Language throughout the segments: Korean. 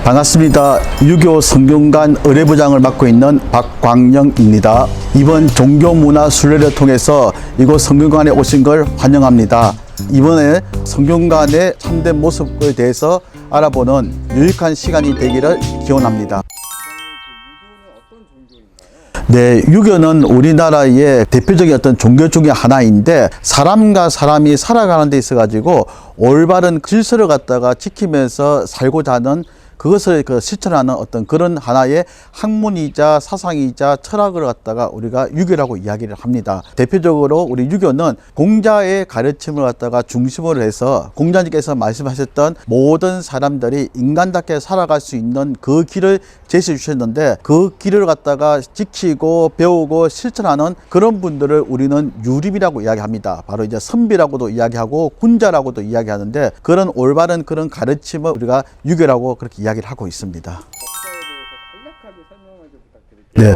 반갑습니다. 유교 성균관 의례부장을 맡고 있는 박광영입니다. 이번 종교문화순례를 통해서 이곳 성균관에 오신 걸 환영합니다. 이번에 성균관의 참된 모습에 대해서 알아보는 유익한 시간이 되기를 기원합니다. 네, 유교는 우리나라의 대표적인 어떤 종교 중에 하나인데, 사람과 사람이 살아가는 데 있어 가지고 올바른 질서를 갖다가 지키면서 살고자 하는, 그것을 실천하는 어떤 그런 하나의 학문이자 사상이자 철학을 갖다가 우리가 유교라고 이야기를 합니다. 대표적으로 우리 유교는 공자의 가르침을 갖다가 중심으로 해서, 공자님께서 말씀하셨던 모든 사람들이 인간답게 살아갈 수 있는 그 길을 제시해 주셨는데, 그 길을 갖다가 지키고 배우고 실천하는 그런 분들을 우리는 유림이라고 이야기합니다. 바로 이제 선비라고도 이야기하고 군자라고도 이야기하는데, 그런 올바른 그런 가르침을 우리가 유교라고 그렇게 이야기를 하고 있습니다. 네,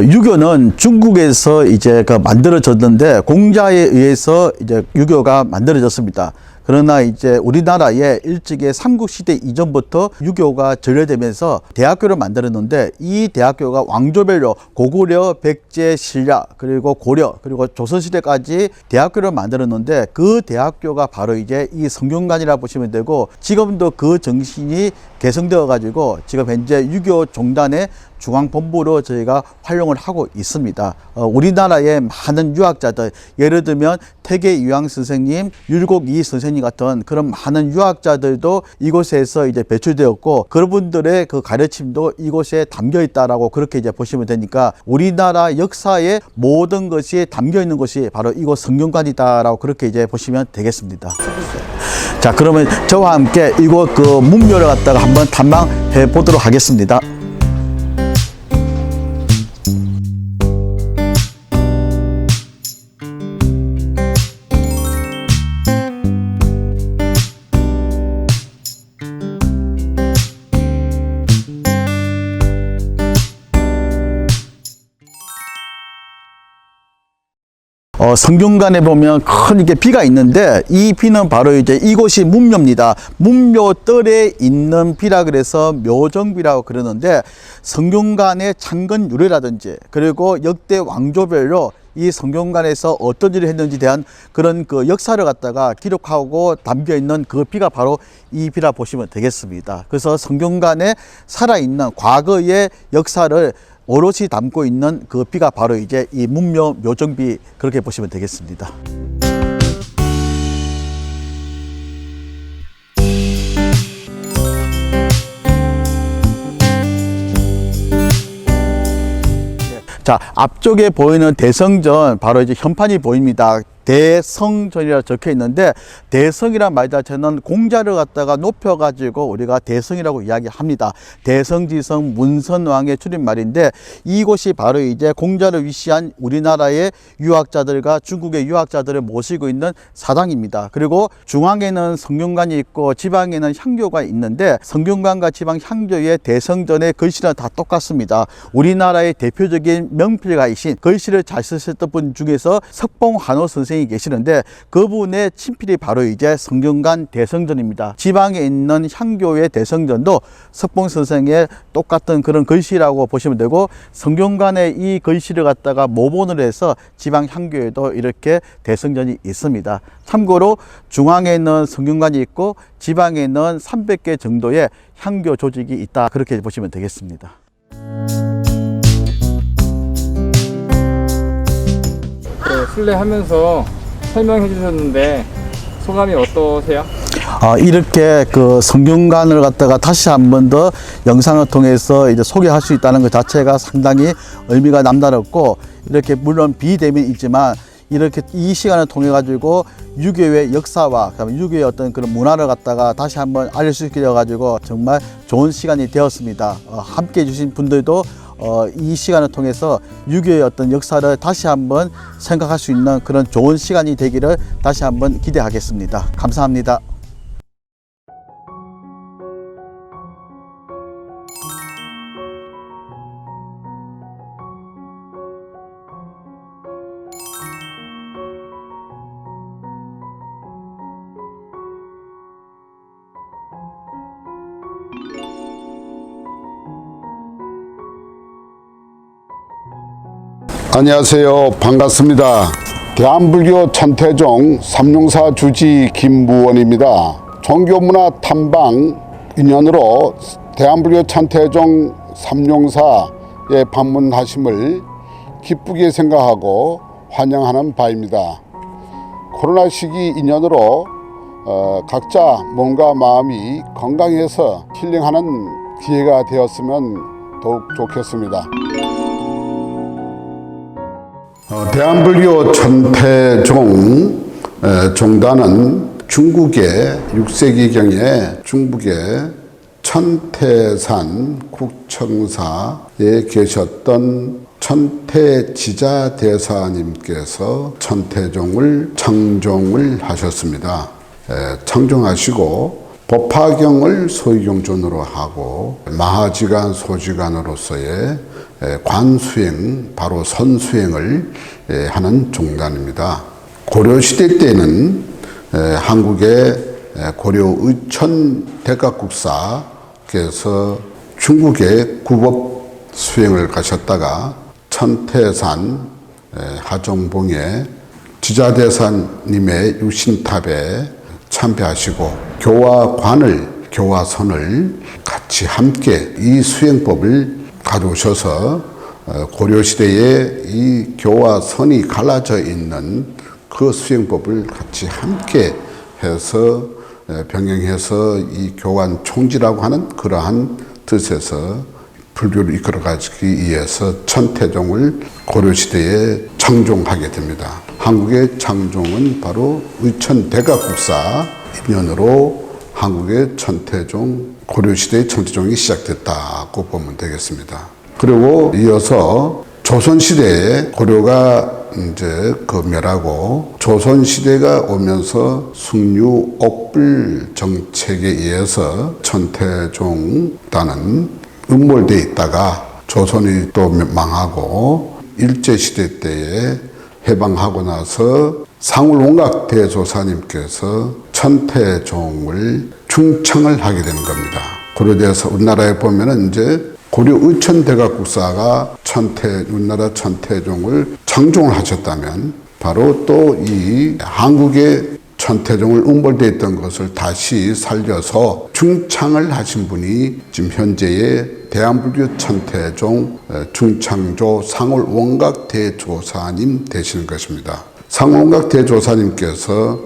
유교는 중국에서 이제 만들어졌는데, 공자에 의해서 이제 유교가 만들어졌습니다. 그러나 이제 우리나라에 일찍의 삼국시대 이전부터 유교가 전래되면서 대학교를 만들었는데, 이 대학교가 왕조별로 고구려, 백제, 신라, 그리고 고려, 그리고 조선시대까지 대학교를 만들었는데, 그 대학교가 바로 이제 이 성균관이라 보시면 되고, 지금도 그 정신이 개성되어 가지고 지금 현재 유교 종단의 중앙본부로 저희가 활용을 하고 있습니다. 우리나라의 많은 유학자들, 예를 들면 태계 이황 선생님, 율곡 이 선생님 같은 그런 많은 유학자들도 이곳에서 이제 배출되었고, 그분들의 그 가르침도 이곳에 담겨 있다라고 그렇게 이제 보시면 되니까, 우리나라 역사의 모든 것이 담겨 있는 곳이 바로 이곳 성균관이다라고 그렇게 이제 보시면 되겠습니다. 자, 그러면 저와 함께 이곳 그 문묘를 갖다가 한번 탐방해 보도록 하겠습니다. 성균관에 보면 큰 이게 비가 있는데, 이 비는 바로 이제 이곳이 문묘입니다. 문묘뜰에 있는 비라 그래서 묘정비라고 그러는데, 성균관의 창건 유래라든지, 그리고 역대 왕조별로 이 성균관에서 어떤 일을 했는지 대한 그런 그 역사를 갖다가 기록하고 담겨 있는 그 비가 바로 이 비라 보시면 되겠습니다. 그래서 성균관에 살아있는 과거의 역사를 오롯이 담고 있는 그 비가 바로 이제 이 문묘 묘정비, 그렇게 보시면 되겠습니다. 자, 앞쪽에 보이는 대성전, 바로 이제 현판이 보입니다. 대성전이라 적혀 있는데, 대성이란 말 자체는 공자를 갖다가 높여가지고 우리가 대성이라고 이야기합니다. 대성지성 문선왕의 줄임말인데, 이곳이 바로 이제 공자를 위시한 우리나라의 유학자들과 중국의 유학자들을 모시고 있는 사당입니다. 그리고 중앙에는 성균관이 있고 지방에는 향교가 있는데, 성균관과 지방 향교의 대성전의 글씨는 다 똑같습니다. 우리나라의 대표적인 명필가이신, 글씨를 잘 쓰셨던 분 중에서 석봉한호 선생이 계시는데, 그분의 친필이 바로 이제 성균관 대성전입니다. 지방에 있는 향교의 대성전도 석봉 선생의 똑같은 그런 글씨라고 보시면 되고, 성균관의 이 글씨를 갖다가 모본을 해서 지방 향교에도 이렇게 대성전이 있습니다. 참고로 중앙에는 성균관이 있고 지방에는 300개 정도의 향교 조직이 있다, 그렇게 보시면 되겠습니다. 순례하면서 설명해 주셨는데 소감이 어떠세요? 이렇게 그 성균관을 갖다가 다시 한 번 더 영상을 통해서 이제 소개할 수 있다는 것 자체가 상당히 의미가 남다르고, 이렇게 물론 비대면이 있지만 이렇게 이 시간을 통해 가지고 유교의 역사와 유교의 어떤 그런 문화를 갖다가 다시 한번 알릴 수 있게 되어 가지고 정말 좋은 시간이 되었습니다. 함께 해주신 분들도 이 시간을 통해서 유교의 어떤 역사를 다시 한번 생각할 수 있는 그런 좋은 시간이 되기를 다시 한번 기대하겠습니다. 감사합니다. 안녕하세요. 반갑습니다. 대한불교 천태종 삼룡사 주지 김무원입니다. 종교문화 탐방 인연으로 대한불교 천태종 삼룡사에 방문하심을 기쁘게 생각하고 환영하는 바입니다. 코로나 시기 인연으로 각자 몸과 마음이 건강해서 힐링하는 기회가 되었으면 더욱 좋겠습니다. 대한불교 천태종 종단은 중국의 6세기경에 중국의 천태산 국청사에 계셨던 천태지자 대사님께서 천태종을 창종을 하셨습니다. 창종하시고 법화경을 소위경존으로 하고 마하지간 소지간으로서의 관수행, 바로 선수행을 하는 종단입니다. 고려시대 때는 한국의 고려 의천 대각국사께서 중국의 구법 수행을 가셨다가 천태산 하정봉의 지자대사님의 유신탑에 참배하시고 교화선을 같이 함께 이 수행법을 가져오셔서 고려시대에 이 교화선이 갈라져 있는 그 수행법을 같이 함께 해서 병행해서 이 교환 총지라고 하는 그러한 뜻에서 불교를 이끌어가기 위해서 천태종을 고려시대에 창종하게 됩니다. 한국의 창종은 바로 의천 대각국사 인연으로 한국의 천태종, 고려시대의 천태종이 시작됐다고 보면 되겠습니다. 그리고 이어서 조선시대에 고려가 이제 멸하고 조선시대가 오면서 숙류 옥불 정책에 의해서 천태종단은 음몰되어 있다가 조선이 또 망하고 일제시대 때에 해방하고 나서 상울원각 대조사님께서 천태종을 충청을 하게 되는 겁니다. 고려대에서 우리나라에 보면은 이제 고려 의천 대각국사가 우리나라 천태종을 창종을 하셨다면 바로 또 이 한국의 천태종을 음몰되어 있던 것을 다시 살려서 충창을 하신 분이 지금 현재의 대한불교 천태종 충창조 상울원각 대조사님 되시는 것입니다. 상울원각 대조사님께서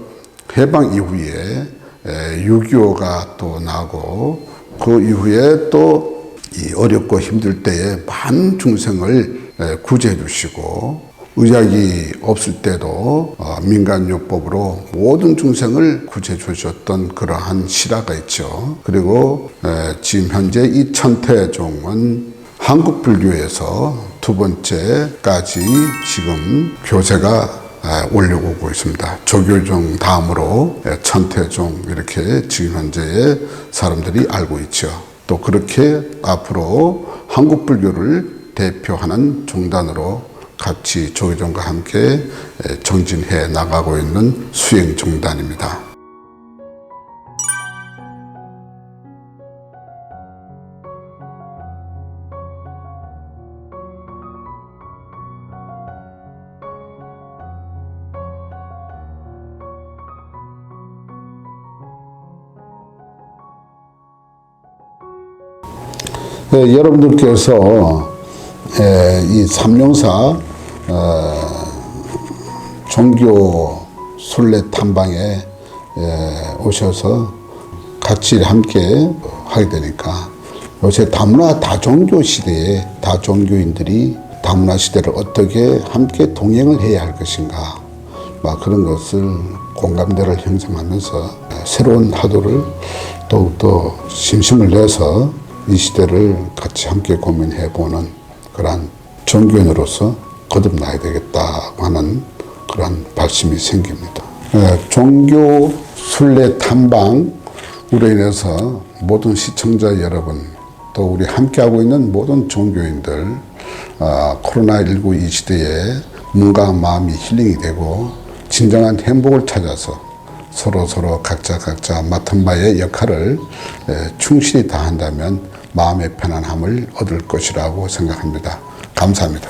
해방 이후에 6.25가 또 나고 그 이후에 또 이 어렵고 힘들 때에 많은 중생을 구제해 주시고 의학이 없을 때도 민간요법으로 모든 중생을 구제해 주셨던 그러한 실화가 있죠. 그리고 지금 현재 이 천태종은 한국 불교에서 두 번째까지 지금 교세가 올려오고 있습니다. 조교종 다음으로 천태종 이렇게 지금 현재의 사람들이 알고 있죠. 또 그렇게 앞으로 한국 불교를 대표하는 종단으로 같이 조교종과 함께 정진해 나가고 있는 수행 종단입니다. 여러분들께서 이 삼룡사 종교 순례 탐방에 오셔서 같이 함께 하게 되니까 요새 다문화 다종교 시대에 다종교인들이 다문화 시대를 어떻게 함께 동행을 해야 할 것인가 그런 것을 공감대를 형성하면서 새로운 화두를 더욱더 심심을 내서 이 시대를 같이 함께 고민해보는 그러한 종교인으로서 거듭나야 되겠다고 하는 그러한 발심이 생깁니다. 종교 순례 탐방으로 인해서 모든 시청자 여러분 또 우리 함께하고 있는 모든 종교인들 코로나19 이 시대에 몸과 마음이 힐링이 되고 진정한 행복을 찾아서 서로 각자 맡은 바의 역할을 충실히 다한다면 마음의 편안함을 얻을 것이라고 생각합니다. 감사합니다.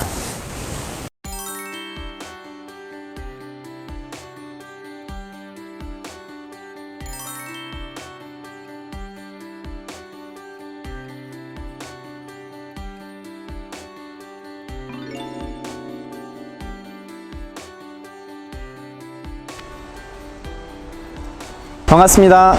반갑습니다.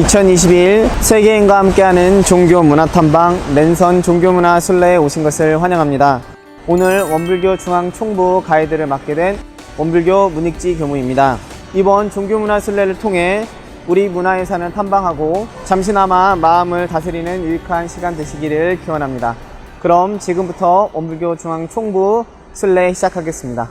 2022 세계인과 함께하는 종교 문화 탐방 랜선 종교문화 순례에 오신 것을 환영합니다. 오늘 원불교 중앙 총부 가이드를 맡게 된 원불교 문익지 교무입니다. 이번 종교문화 순례를 통해 우리 문화의 산을 탐방하고 잠시나마 마음을 다스리는 유익한 시간 되시기를 기원합니다. 그럼 지금부터 원불교 중앙 총부 순례 시작하겠습니다.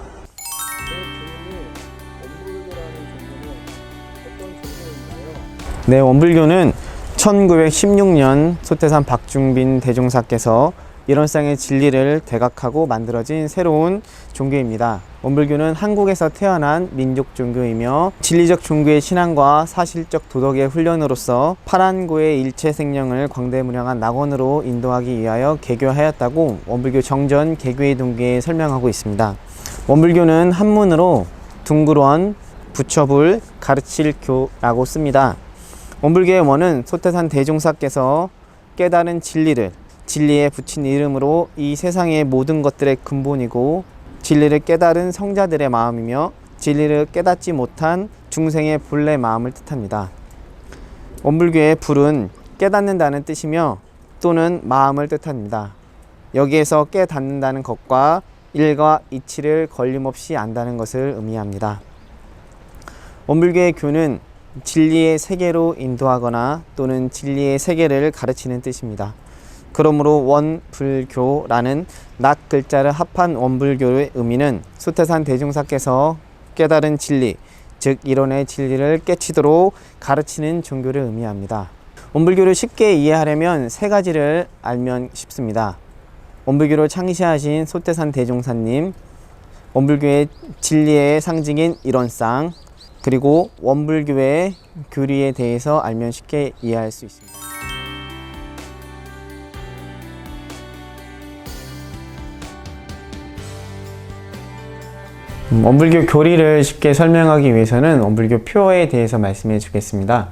네, 원불교는 1916년 소태산 박중빈 대종사께서 일원상의 진리를 대각하고 만들어진 새로운 종교입니다. 원불교는 한국에서 태어난 민족 종교이며 진리적 종교의 신앙과 사실적 도덕의 훈련으로서 파란고의 일체 생명을 광대무량한 낙원으로 인도하기 위하여 개교하였다고 원불교 정전 개교의 동기에 설명하고 있습니다. 원불교는 한문으로 둥글원, 부처불, 가르칠 교라고 씁니다. 원불교의 원은 소태산 대종사께서 깨달은 진리를 진리에 붙인 이름으로 이 세상의 모든 것들의 근본이고 진리를 깨달은 성자들의 마음이며 진리를 깨닫지 못한 중생의 본래 마음을 뜻합니다. 원불교의 불은 깨닫는다는 뜻이며 또는 마음을 뜻합니다. 여기에서 깨닫는다는 것과 일과 이치를 걸림없이 안다는 것을 의미합니다. 원불교의 교는 진리의 세계로 인도하거나 또는 진리의 세계를 가르치는 뜻입니다. 그러므로 원불교라는 낫 글자를 합한 원불교의 의미는 소태산 대종사께서 깨달은 진리, 즉 이론의 진리를 깨치도록 가르치는 종교를 의미합니다. 원불교를 쉽게 이해하려면 세 가지를 알면 쉽습니다. 원불교를 창시하신 소태산 대종사님, 원불교의 진리의 상징인 일원상, 그리고 원불교의 교리에 대해서 알면 쉽게 이해할 수 있습니다. 원불교 교리를 쉽게 설명하기 위해서는 원불교 표어에 대해서 말씀해 주겠습니다.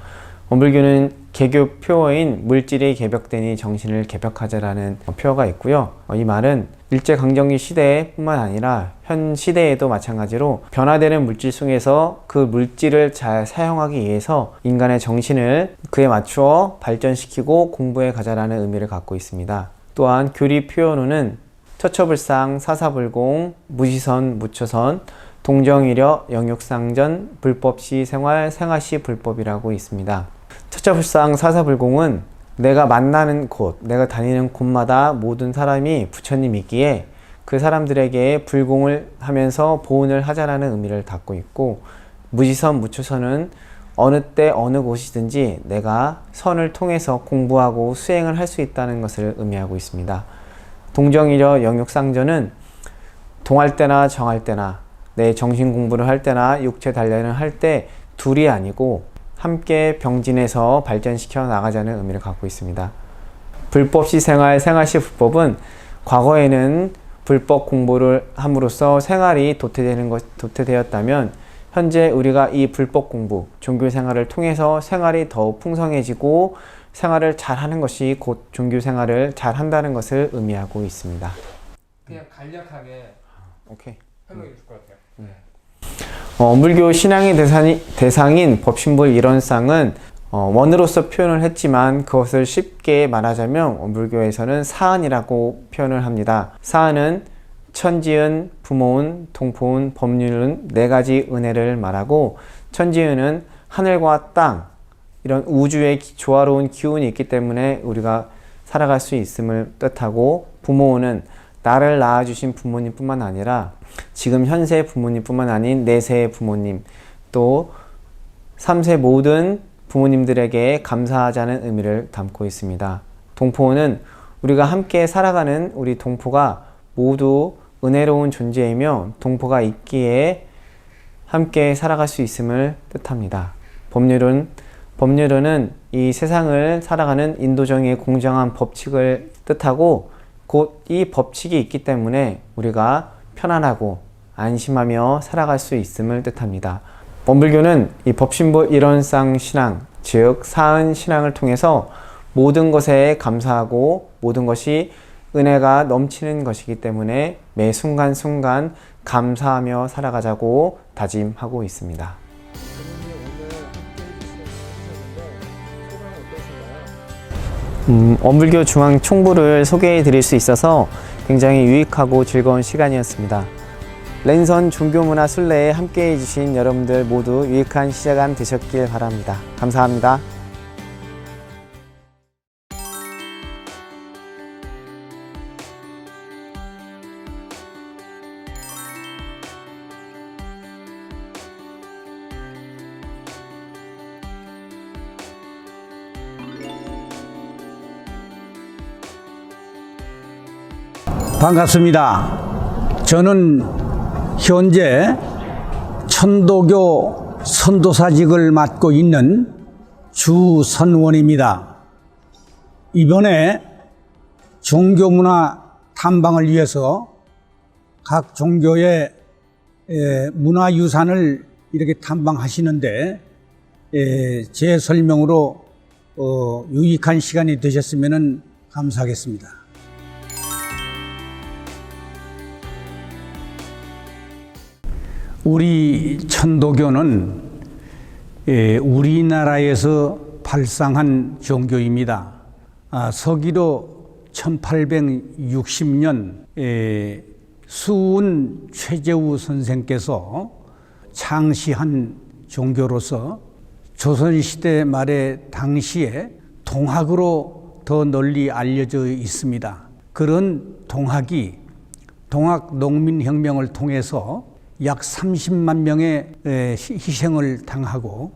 원불교는 개교 표어인 물질이 개벽되니 정신을 개벽하자라는 표어가 있고요. 이 말은 일제강점기 시대뿐만 아니라 현 시대에도 마찬가지로 변화되는 물질 속에서 그 물질을 잘 사용하기 위해서 인간의 정신을 그에 맞추어 발전시키고 공부해 가자라는 의미를 갖고 있습니다. 또한 교리 표현으로는 처처불상, 사사불공, 무시선, 무처선, 동정이려, 영육상전, 불법시 생활, 생활시 불법이라고 있습니다. 처처불상, 사사불공은 내가 만나는 곳, 내가 다니는 곳마다 모든 사람이 부처님이기에 그 사람들에게 불공을 하면서 보훈을 하자라는 의미를 갖고 있고, 무시선, 무처선은 어느 때 어느 곳이든지 내가 선을 통해서 공부하고 수행을 할 수 있다는 것을 의미하고 있습니다. 동정이려 영육상전은 동할 때나 정할 때나 내 정신 공부를 할 때나 육체 단련을 할 때 둘이 아니고 함께 병진해서 발전시켜 나가자는 의미를 갖고 있습니다. 불법시 생활, 생활시 불법은 과거에는 불법 공부를 함으로써 생활이 도태되었다면 현재 우리가 이 불법 공부, 종교 생활을 통해서 생활이 더욱 풍성해지고 생활을 잘 하는 것이 곧 종교 생활을 잘 한다는 것을 의미하고 있습니다. 그냥 간략하게 설명해 줄 것 같아요. 원불교 신앙의 대상인 법신불 일원상은 원으로서 표현을 했지만 그것을 쉽게 말하자면 원불교에서는 사은이라고 표현을 합니다. 사은은 천지은, 부모은, 동포은, 법률은 네 가지 은혜를 말하고, 천지은은 하늘과 땅, 이런 우주의 조화로운 기운이 있기 때문에 우리가 살아갈 수 있음을 뜻하고, 부모는 나를 낳아주신 부모님뿐만 아니라 지금 현세 부모님뿐만 아닌 내세의 부모님, 또 3세 모든 부모님들에게 감사하자는 의미를 담고 있습니다. 동포는 우리가 함께 살아가는 우리 동포가 모두 은혜로운 존재이며 동포가 있기에 함께 살아갈 수 있음을 뜻합니다. 법률은 이 세상을 살아가는 인도정의 공정한 법칙을 뜻하고, 곧 이 법칙이 있기 때문에 우리가 편안하고 안심하며 살아갈 수 있음을 뜻합니다. 원불교는 이 법신불 일원상 신앙, 즉 사은 신앙을 통해서 모든 것에 감사하고 모든 것이 은혜가 넘치는 것이기 때문에 매 순간순간 감사하며 살아가자고 다짐하고 있습니다. 원불교 중앙 총부를 소개해 드릴 수 있어서 굉장히 유익하고 즐거운 시간이었습니다. 랜선 종교문화 순례에 함께 해주신 여러분들 모두 유익한 시간 되셨길 바랍니다. 감사합니다. 반갑습니다. 저는 현재 천도교 선도사직을 맡고 있는 주선원입니다. 이번에 종교문화 탐방을 위해서 각 종교의 문화유산을 이렇게 탐방하시는데 제 설명으로 유익한 시간이 되셨으면 감사하겠습니다. 우리 천도교는 우리나라에서 발상한 종교입니다. 서기로 1860년 수은 최재우 선생께서 창시한 종교로서 조선시대 말에 당시에 동학으로 더 널리 알려져 있습니다. 그런 동학이 동학농민혁명을 통해서 약 30만 명의 희생을 당하고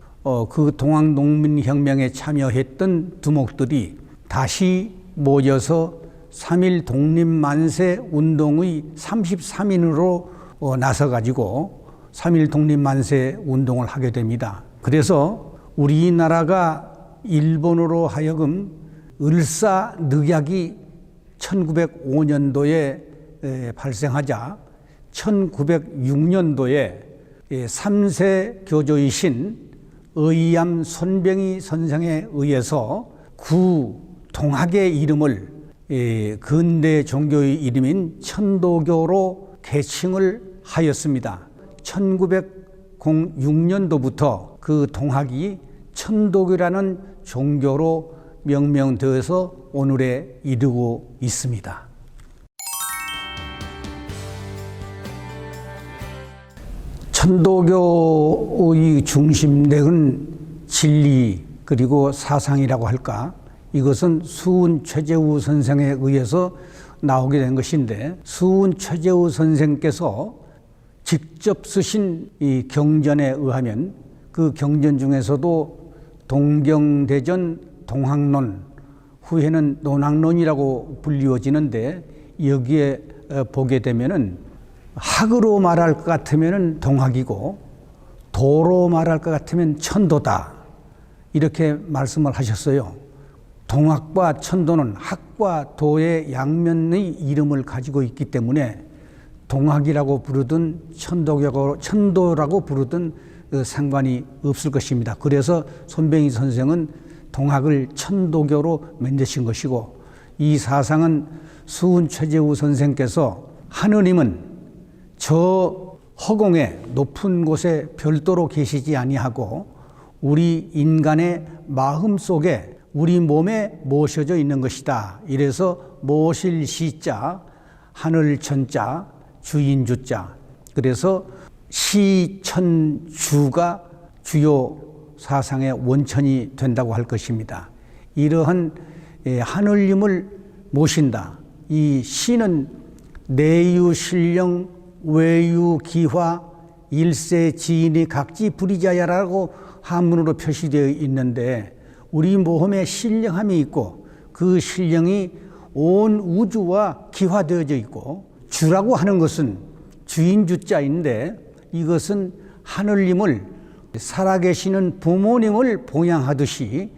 그 동학농민혁명에 참여했던 두목들이 다시 모여서 3.1 독립만세 운동의 33인으로 나서가지고 3.1 독립만세 운동을 하게 됩니다. 그래서 우리나라가 일본으로 하여금 을사늑약이 1905년도에 발생하자 1906년도에 3세 교조이신 의암 손병희 선생에 의해서 구동학의 이름을 근대 종교의 이름인 천도교로 개칭을 하였습니다. 1906년도부터 그 동학이 천도교라는 종교로 명명되어서 오늘에 이르고 있습니다. 천도교의 중심되는 진리 그리고 사상이라고 할까, 이것은 수은 최재우 선생에 의해서 나오게 된 것인데, 수은 최재우 선생께서 직접 쓰신 이 경전에 의하면 그 경전 중에서도 동경대전 동학론, 후에는 논학론이라고 불리워지는데, 여기에 보게 되면은 학으로 말할 것 같으면 동학이고 도로 말할 것 같으면 천도다, 이렇게 말씀을 하셨어요. 동학과 천도는 학과 도의 양면의 이름을 가지고 있기 때문에 동학이라고 부르든 천도라고 부르든 상관이 없을 것입니다. 그래서 손병희 선생은 동학을 천도교로 만드신 것이고, 이 사상은 수은 최재우 선생께서 하느님은 저 허공의 높은 곳에 별도로 계시지 아니하고 우리 인간의 마음 속에 우리 몸에 모셔져 있는 것이다. 이래서 모실 시자, 하늘 천자, 주인 주자. 그래서 시천주가 주요 사상의 원천이 된다고 할 것입니다. 이러한 하늘님을 모신다. 이 시는 내유 신령 외유 기화 일세 지인이 각지 불이자야라고 한문으로 표시되어 있는데, 우리 몸에 신령함이 있고 그 신령이 온 우주와 기화되어져 있고, 주라고 하는 것은 주인 주자인데, 이것은 하늘님을 살아계시는 부모님을 봉양하듯이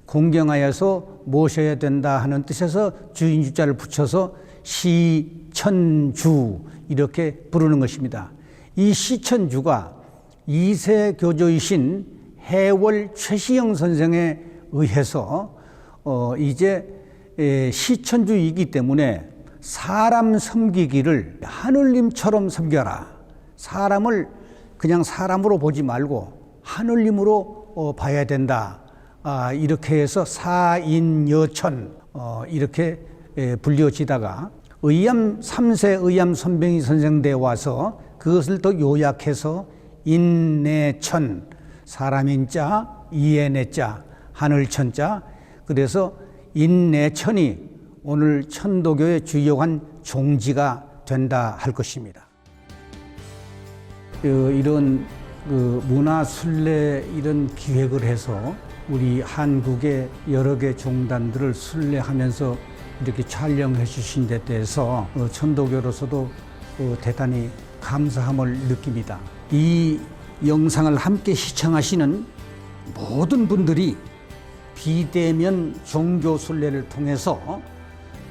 공경하여서 모셔야 된다 하는 뜻에서 주인 주자를 붙여서 시천주 이렇게 부르는 것입니다. 이 시천주가 2세 교조이신 해월 최시영 선생에 의해서 이제 시천주이기 때문에 사람 섬기기를 하늘님처럼 섬겨라. 사람을 그냥 사람으로 보지 말고 하늘님으로 봐야 된다. 이렇게 해서 사인여천, 이렇게 불려지다가 의암 3세 의암 선병이 선생대에 와서 그것을 더 요약해서 인내천, 사람인자, 이해내자, 하늘천자, 그래서 인내천이 오늘 천도교의 주요한 종지가 된다 할 것입니다. 이런 문화순례 이런 기획을 해서 우리 한국의 여러 개 종단들을 순례하면서 이렇게 촬영해 주신 데 대해서 천도교로서도 대단히 감사함을 느낍니다. 이 영상을 함께 시청하시는 모든 분들이 비대면 종교 순례를 통해서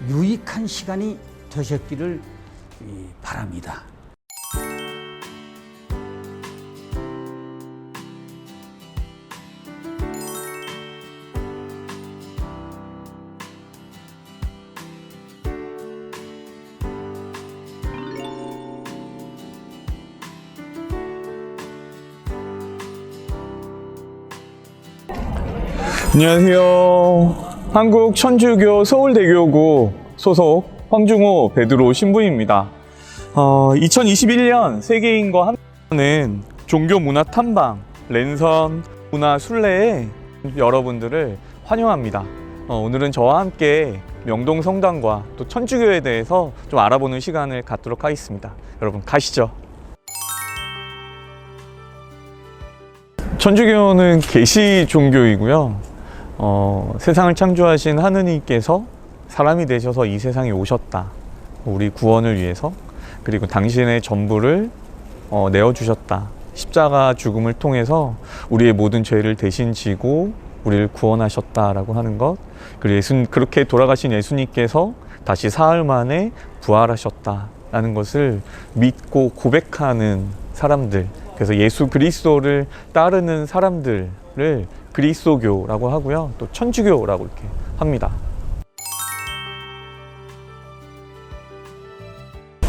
유익한 시간이 되셨기를 바랍니다. 안녕하세요. 한국 천주교 서울대교구 소속 황중호 베드로 신부입니다. 2021년 세계인과 함께하는 종교문화 탐방 랜선 문화 순례에 여러분들을 환영합니다. 오늘은 저와 함께 명동 성당과 또 천주교에 대해서 좀 알아보는 시간을 갖도록 하겠습니다. 여러분 가시죠. 천주교는 계시 종교이고요. 세상을 창조하신 하느님께서 사람이 되셔서 이 세상에 오셨다. 우리 구원을 위해서. 그리고 당신의 전부를 내어주셨다. 십자가 죽음을 통해서 우리의 모든 죄를 대신 지고 우리를 구원하셨다라고 하는 것. 그리고 그렇게 돌아가신 예수님께서 다시 사흘 만에 부활하셨다라는 것을 믿고 고백하는 사람들. 그래서 예수 그리스도를 따르는 사람들을 그리스도교라고 하고요. 또 천주교라고 이렇게 합니다.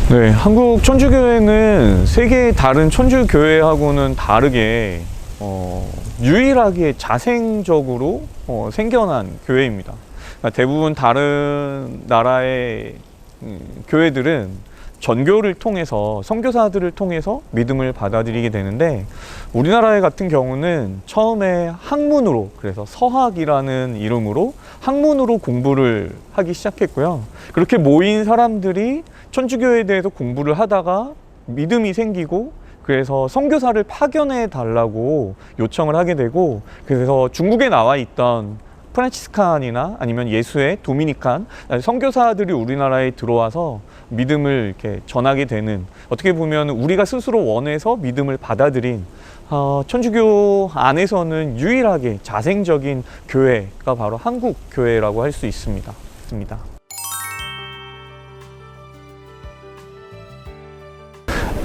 네, 한국 천주교회는 세계의 다른 천주교회하고는 다르게 유일하게 자생적으로 생겨난 교회입니다. 그러니까 대부분 다른 나라의 교회들은 전교를 통해서 선교사들을 통해서 믿음을 받아들이게 되는데 우리나라의 같은 경우는 처음에 학문으로, 그래서 서학이라는 이름으로 학문으로 공부를 하기 시작했고요. 그렇게 모인 사람들이 천주교에 대해서 공부를 하다가 믿음이 생기고 그래서 선교사를 파견해 달라고 요청을 하게 되고, 그래서 중국에 나와 있던 프란치스칸이나 아니면 예수의 도미니칸 선교사들이 우리나라에 들어와서 믿음을 이렇게 전하게 되는, 어떻게 보면 우리가 스스로 원해서 믿음을 받아들인 천주교 안에서는 유일하게 자생적인 교회가 바로 한국 교회라고 할 수 있습니다.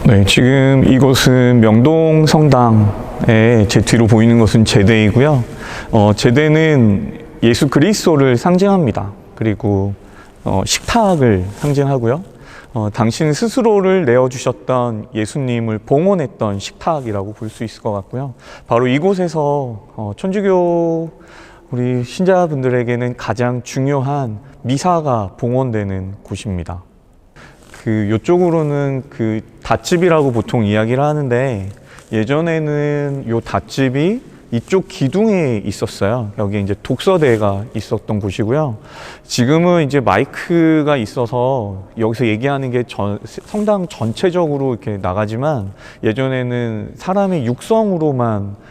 네, 지금 이곳은 명동 성당에 제 뒤로 보이는 것은 제대이고요. 제대는 예수 그리스도를 상징합니다. 그리고 식탁을 상징하고요. 당신 스스로를 내어주셨던 예수님을 봉헌했던 식탁이라고 볼 수 있을 것 같고요. 바로 이곳에서 천주교 우리 신자분들에게는 가장 중요한 미사가 봉헌되는 곳입니다. 요쪽으로는 닷집이라고 보통 이야기를 하는데, 예전에는 요 닷집이 이쪽 기둥에 있었어요. 여기 이제 독서대가 있었던 곳이고요. 지금은 이제 마이크가 있어서 여기서 얘기하는 게 성당 전체적으로 이렇게 나가지만, 예전에는 사람의 육성으로만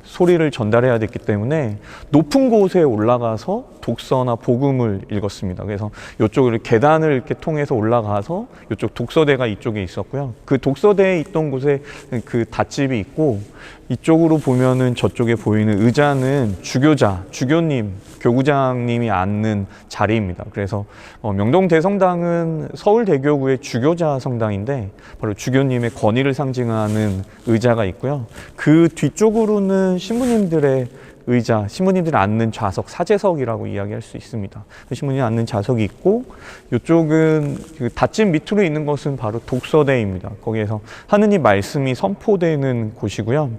소리를 전달해야 됐기 때문에 높은 곳에 올라가서 독서나 복음을 읽었습니다. 그래서 이쪽으로 계단을 이렇게 통해서 올라가서 이쪽 독서대가 이쪽에 있었고요. 그 독서대에 있던 곳에 그 닷집이 있고, 이쪽으로 보면은 저쪽에 보이는 의자는 주교님, 교구장님이 앉는 자리입니다. 그래서 명동 대성당은 서울대교구의 주교자 성당인데 바로 주교님의 권위를 상징하는 의자가 있고요. 그 뒤쪽으로는 신부님들의 의자, 신부님들이 앉는 좌석, 사제석이라고 이야기할 수 있습니다. 신부님이 앉는 좌석이 있고, 이쪽은 그 닷집 밑으로 있는 것은 바로 독서대입니다. 거기에서 하느님 말씀이 선포되는 곳이고요.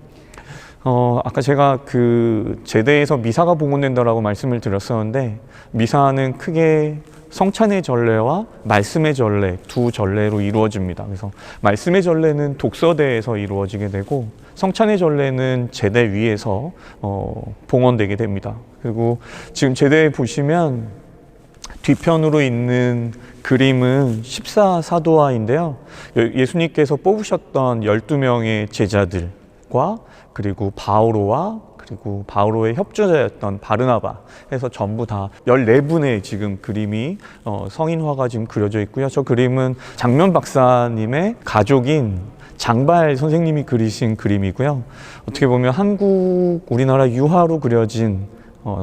아까 제가 그 제대에서 미사가 봉헌된다라고 말씀을 드렸었는데, 미사는 크게 성찬의 전례와 말씀의 전례 두 전례로 이루어집니다. 그래서 말씀의 전례는 독서대에서 이루어지게 되고, 성찬의 전례는 제대 위에서 봉헌되게 됩니다. 그리고 지금 제대에 보시면 뒤편으로 있는 그림은 14사도와인데요. 예수님께서 뽑으셨던 12명의 제자들과 그리고 바오로와 그리고 바오로의 협조자였던 바르나바 해서 전부 다 14분의 지금 그림이 성인화가 지금 그려져 있고요. 저 그림은 장면 박사님의 가족인 장발 선생님이 그리신 그림이고요. 어떻게 보면 우리나라 유화로 그려진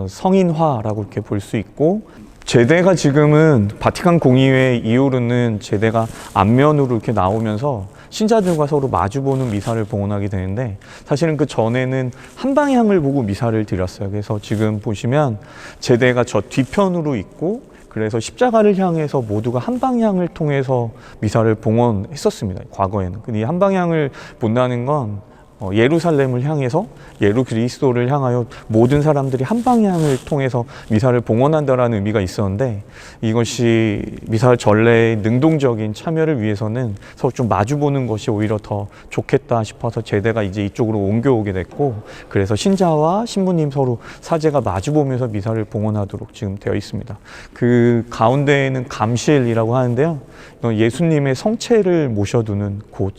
성인화라고 이렇게 볼 수 있고, 제대가 지금은 바티칸 공의회 이후로는 제대가 앞면으로 이렇게 나오면서 신자들과 서로 마주보는 미사를 봉헌하게 되는데, 사실은 그 전에는 한 방향을 보고 미사를 드렸어요. 그래서 지금 보시면 제대가 저 뒤편으로 있고, 그래서 십자가를 향해서 모두가 한 방향을 통해서 미사를 봉헌했었습니다. 과거에는. 근데 이 한 방향을 본다는 건 예루살렘을 향해서, 예루 그리스도를 향하여 모든 사람들이 한 방향을 통해서 미사를 봉헌한다라는 의미가 있었는데, 이것이 미사 전례의 능동적인 참여를 위해서는 서로 좀 마주보는 것이 오히려 더 좋겠다 싶어서 제대가 이제 이쪽으로 옮겨오게 됐고, 그래서 신자와 신부님 서로 사제가 마주보면서 미사를 봉헌하도록 지금 되어 있습니다. 그 가운데에는 감실이라고 하는데요, 예수님의 성체를 모셔두는 곳.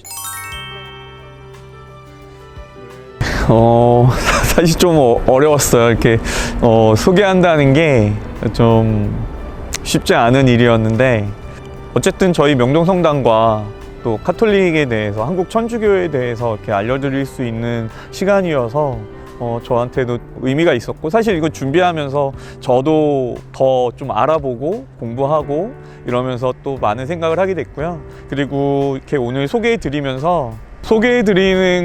사실 좀 어려웠어요. 이렇게 소개한다는 게 좀 쉽지 않은 일이었는데, 어쨌든 저희 명동성당과 또 카톨릭에 대해서, 한국 천주교에 대해서 이렇게 알려드릴 수 있는 시간이어서 저한테도 의미가 있었고, 사실 이거 준비하면서 저도 더 좀 알아보고 공부하고 이러면서 또 많은 생각을 하게 됐고요. 그리고 이렇게 오늘 소개해드리는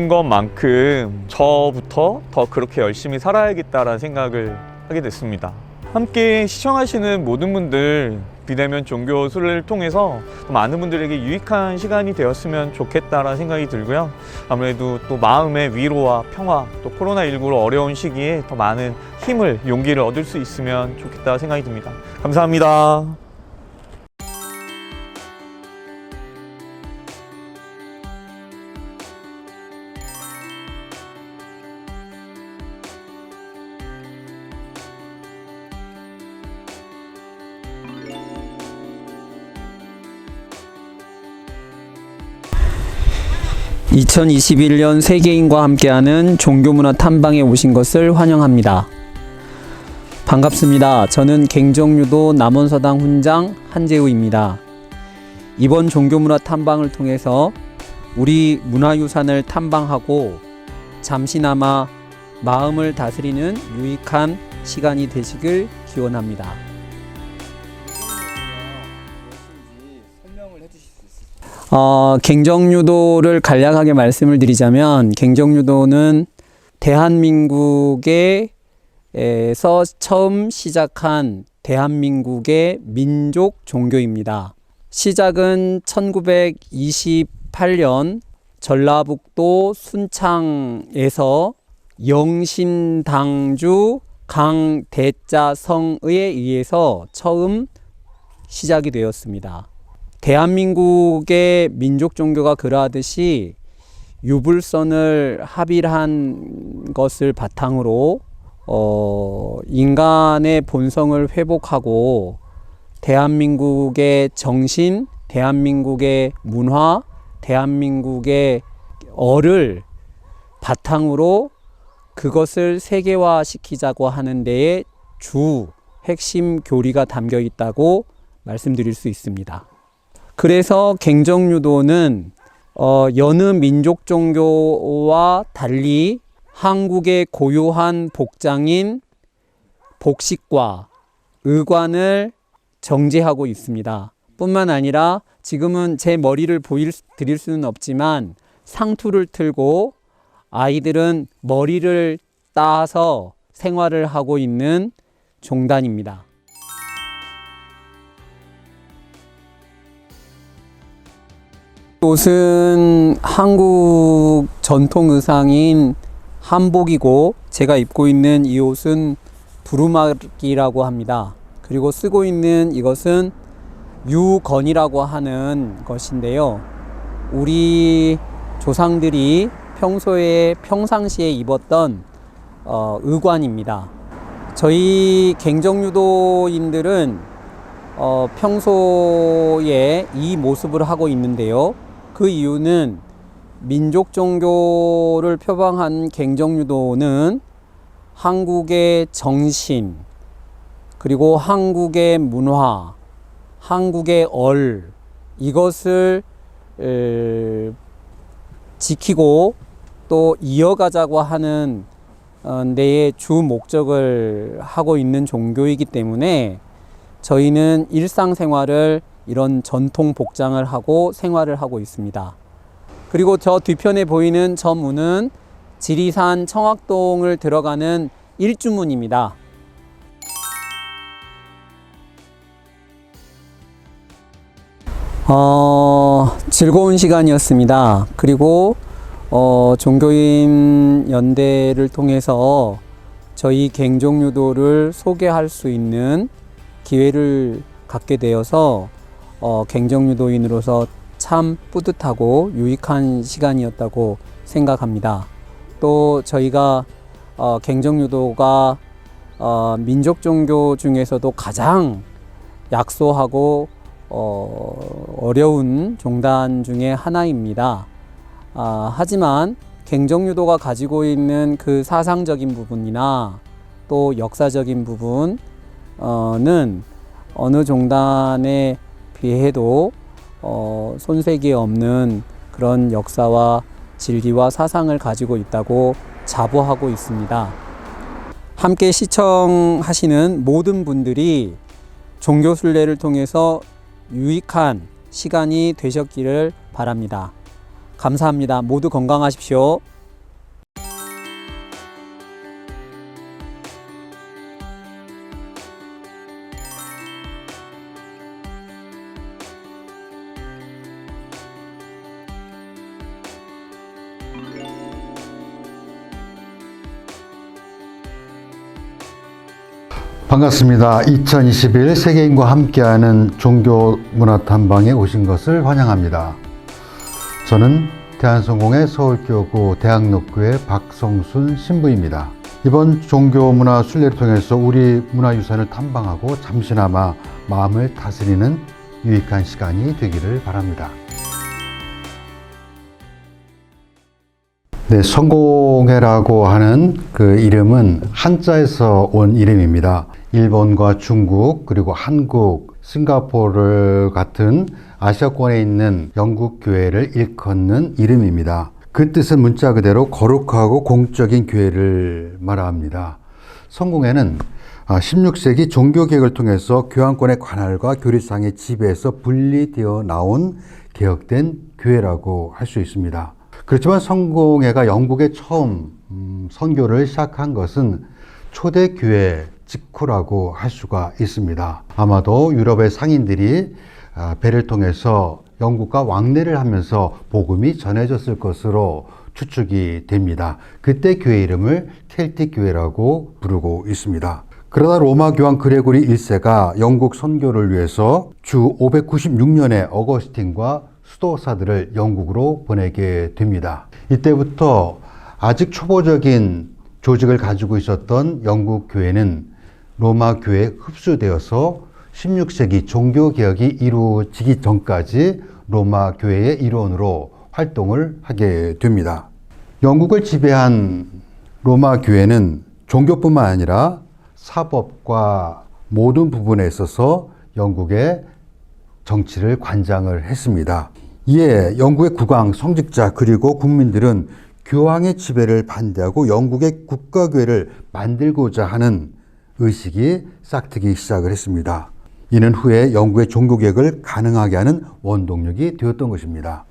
것만큼 저부터 더 그렇게 열심히 살아야겠다라는 생각을 하게 됐습니다. 함께 시청하시는 모든 분들, 비대면 종교 순례를 통해서 많은 분들에게 유익한 시간이 되었으면 좋겠다라는 생각이 들고요. 아무래도 또 마음의 위로와 평화, 또 코로나19로 어려운 시기에 더 많은 힘을, 용기를 얻을 수 있으면 좋겠다 생각이 듭니다. 감사합니다. (2021년) 세계인과 함께하는 종교문화 탐방에 오신 것을 환영합니다. 반갑습니다. 저는 갱정유도 남원서당 훈장 한재우입니다. 이번 종교문화 탐방을 통해서 우리 문화유산을 탐방하고 잠시나마 마음을 다스리는 유익한 시간이 되시길 기원합니다. 갱정유도를 간략하게 말씀을 드리자면, 갱정유도는 대한민국에서 처음 시작한 대한민국의 민족 종교입니다. 시작은 1928년 전라북도 순창에서 영신당주 강대자성에 의해서 처음 시작이 되었습니다. 대한민국의 민족 종교가 그러하듯이 유불선을 합일한 것을 바탕으로 인간의 본성을 회복하고 대한민국의 정신, 대한민국의 문화, 대한민국의 어를 바탕으로 그것을 세계화시키자고 하는 데에 주 핵심 교리가 담겨 있다고 말씀드릴 수 있습니다. 그래서 갱정유도는 여느 민족 종교와 달리 한국의 고유한 복장인 복식과 의관을 정제하고 있습니다. 뿐만 아니라 지금은 제 머리를 드릴 수는 없지만 상투를 틀고 아이들은 머리를 따서 생활을 하고 있는 종단입니다. 옷은 한국 전통 의상인 한복이고 제가 입고 있는 이 옷은 부루마기라고 합니다. 그리고 쓰고 있는 이것은 유건이라고 하는 것인데요. 우리 조상들이 평상시에 입었던 의관입니다. 저희 갱정유도인들은 평소에 이 모습을 하고 있는데요. 그 이유는 민족 종교를 표방한 갱정유도는 한국의 정신, 그리고 한국의 문화, 한국의 이것을 지키고 또 이어가자고 하는 내 주 목적을 하고 있는 종교이기 때문에 저희는 일상생활을 이런 전통 복장을 하고 생활을 하고 있습니다. 그리고 저 뒤편에 보이는 저 문은 지리산 청학동을 들어가는 일주문입니다. 즐거운 시간이었습니다. 그리고 종교인 연대를 통해서 저희 갱종유도를 소개할 수 있는 기회를 갖게 되어서 갱정유도인으로서 참 뿌듯하고 유익한 시간이었다고 생각합니다. 또 저희가 갱정유도가 민족 종교 중에서도 가장 약소하고 어려운 종단 중에 하나입니다. 하지만 갱정유도가 가지고 있는 그 사상적인 부분이나 또 역사적인 부분은 어느 종단에 비해도 손색이 없는 그런 역사와 진리와 사상을 가지고 있다고 자부하고 있습니다. 함께 시청하시는 모든 분들이 종교순례를 통해서 유익한 시간이 되셨기를 바랍니다. 감사합니다. 모두 건강하십시오. 반갑습니다. 2021 세계인과 함께하는 종교문화탐방에 오신 것을 환영합니다. 저는 대한성공회 서울교구 대학로교회 박성순 신부입니다. 이번 종교문화 순례를 통해서 우리 문화유산을 탐방하고 잠시나마 마음을 다스리는 유익한 시간이 되기를 바랍니다. 네, 성공회라고 하는 그 이름은 한자에서 온 이름입니다. 일본과 중국, 그리고 한국, 싱가포르 같은 아시아권에 있는 영국 교회를 일컫는 이름입니다. 그 뜻은 문자 그대로 거룩하고 공적인 교회를 말합니다. 성공회는 16세기 종교개혁을 통해서 교황권의 관할과 교리상의 지배에서 분리되어 나온 개혁된 교회라고 할 수 있습니다. 그렇지만 성공회가 영국에 처음 선교를 시작한 것은 초대교회 직후라고 할 수가 있습니다. 아마도 유럽의 상인들이 배를 통해서 영국과 왕래를 하면서 복음이 전해졌을 것으로 추측이 됩니다. 그때 교회 이름을 켈틱 교회라고 부르고 있습니다. 그러나 로마 교황 그레고리 1세가 영국 선교를 위해서 주 596년에 어거스틴과 수도사들을 영국으로 보내게 됩니다. 이때부터 아직 초보적인 조직을 가지고 있었던 영국 교회는 로마 교회에 흡수되어서 16세기 종교개혁이 이루어지기 전까지 로마 교회의 일원으로 활동을 하게 됩니다. 영국을 지배한 로마 교회는 종교뿐만 아니라 사법과 모든 부분에 있어서 영국의 정치를 관장을 했습니다. 이에 영국의 국왕, 성직자 그리고 국민들은 교황의 지배를 반대하고 영국의 국가교회를 만들고자 하는 의식이 싹트기 시작을 했습니다. 이는 후에 영국의 종교개혁을 가능하게 하는 원동력이 되었던 것입니다.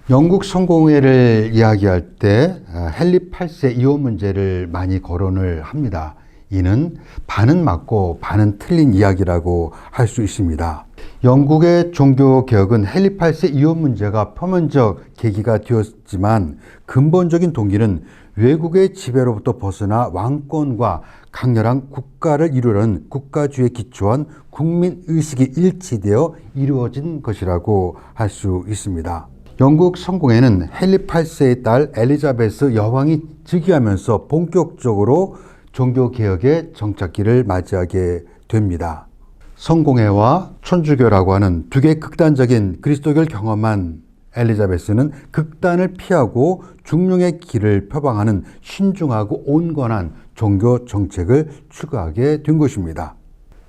영국 성공회를 이야기할 때 헨리 8세 이혼 문제를 많이 거론을 합니다. 이는 반은 맞고 반은 틀린 이야기라고 할 수 있습니다. 영국의 종교개혁은 헨리 8세 이혼 문제가 표면적 계기가 되었지만 근본적인 동기는 외국의 지배로부터 벗어나 왕권과 강렬한 국가를 이루려는 국가주의에 기초한 국민의식이 일치되어 이루어진 것이라고 할 수 있습니다. 영국 성공회는 헨리 8세의 딸 엘리자베스 여왕이 즉위하면서 본격적으로 종교개혁의 정착기를 맞이하게 됩니다. 성공회와 천주교라고 하는 두 개의 극단적인 그리스도교를 경험한 엘리자베스는 극단을 피하고 중용의 길을 표방하는 신중하고 온건한 종교 정책을 추구하게 된 것입니다.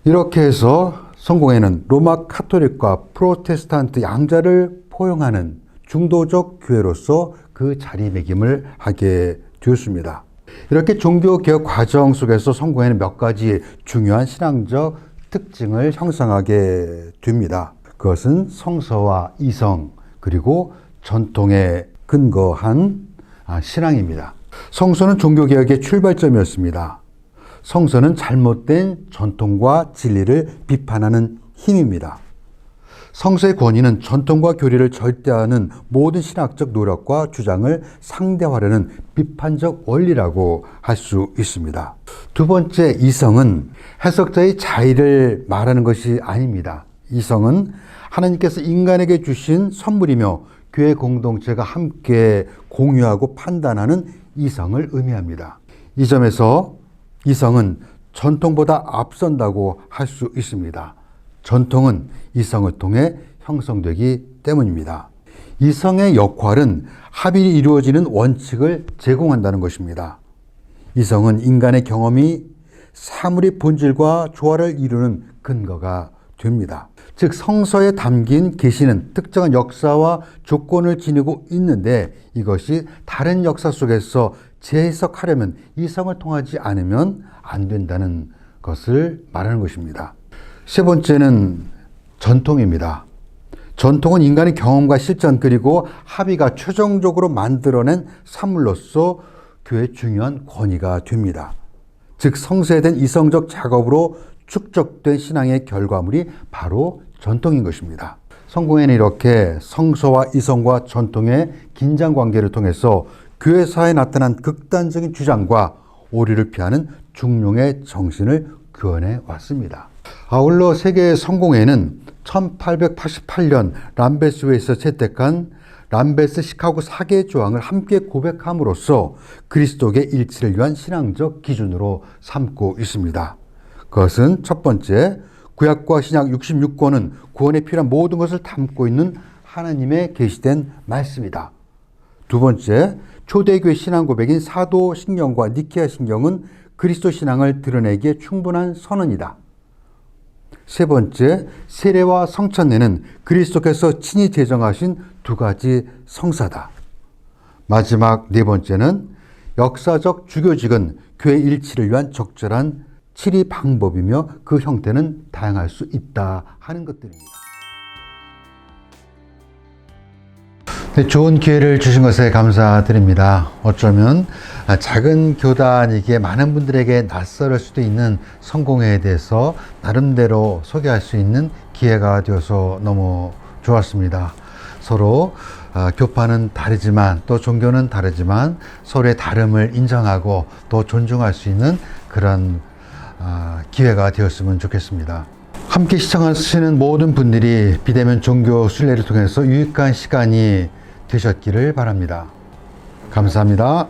이렇게 해서 성공회는 로마 카톨릭과 프로테스탄트 양자를 포용하는 중도적 교회로서 그 자리매김을 하게 되었습니다. 이렇게 종교개혁 과정 속에서 성공회는 몇 가지 중요한 신앙적 특징을 형성하게 됩니다. 그것은 성서와 이성 그리고 전통에 근거한 신앙입니다. 성서는 종교개혁의 출발점이었습니다. 성서는 잘못된 전통과 진리를 비판하는 힘입니다. 성서의 권위는 전통과 교리를 절대화하는 모든 신학적 노력과 주장을 상대화하려는 비판적 원리라고 할 수 있습니다. 두 번째, 이성은 해석자의 자의를 말하는 것이 아닙니다. 이성은 하나님께서 인간에게 주신 선물이며 교회 공동체가 함께 공유하고 판단하는 이성을 의미합니다. 이 점에서 이성은 전통보다 앞선다고 할 수 있습니다. 전통은 이성을 통해 형성되기 때문입니다. 이성의 역할은 합일이 이루어지는 원칙을 제공한다는 것입니다. 이성은 인간의 경험이 사물의 본질과 조화를 이루는 근거가 됩니다. 즉 성서에 담긴 계시는 특정한 역사와 조건을 지니고 있는데 이것이 다른 역사 속에서 재해석하려면 이성을 통하지 않으면 안 된다는 것을 말하는 것입니다. 세 번째는 전통입니다. 전통은 인간의 경험과 실전 그리고 합의가 최종적으로 만들어낸 산물로서 교회의 중요한 권위가 됩니다. 즉 성세된 이성적 작업으로 축적된 신앙의 결과물이 바로 전통인 것입니다. 성공회는 이렇게 성서와 이성과 전통의 긴장 관계를 통해서 교회사에 나타난 극단적인 주장과 오류를 피하는 중용의 정신을 구현해 왔습니다. 아울러 세계 성공회는 1888년 람베스회에서 채택한 람베스 시카고 4개 조항을 함께 고백함으로써 그리스도의 일치를 위한 신앙적 기준으로 삼고 있습니다. 그것은 첫 번째, 구약과 신약 66권은 구원에 필요한 모든 것을 담고 있는 하나님의 계시된 말씀이다. 두 번째, 초대교회 신앙 고백인 사도신경과 니케아 신경은 그리스도 신앙을 드러내기에 충분한 선언이다. 세 번째, 세례와 성찬례는 그리스도께서 친히 제정하신 두 가지 성사다. 마지막 네 번째는 역사적 주교직은 교회 일치를 위한 적절한 치리 방법이며 그 형태는 다양할 수 있다 하는 것들입니다. 네, 좋은 기회를 주신 것에 감사드립니다. 어쩌면 작은 교단이기에 많은 분들에게 낯설을 수도 있는 성공회에 대해서 나름대로 소개할 수 있는 기회가 되어서 너무 좋았습니다. 서로 교파는 다르지만 또 종교는 다르지만 서로의 다름을 인정하고 또 존중할 수 있는 그런 기회가 되었으면 좋겠습니다. 함께 시청하시는 모든 분들이 비대면 종교 순례를 통해서 유익한 시간이 되셨기를 바랍니다. 감사합니다.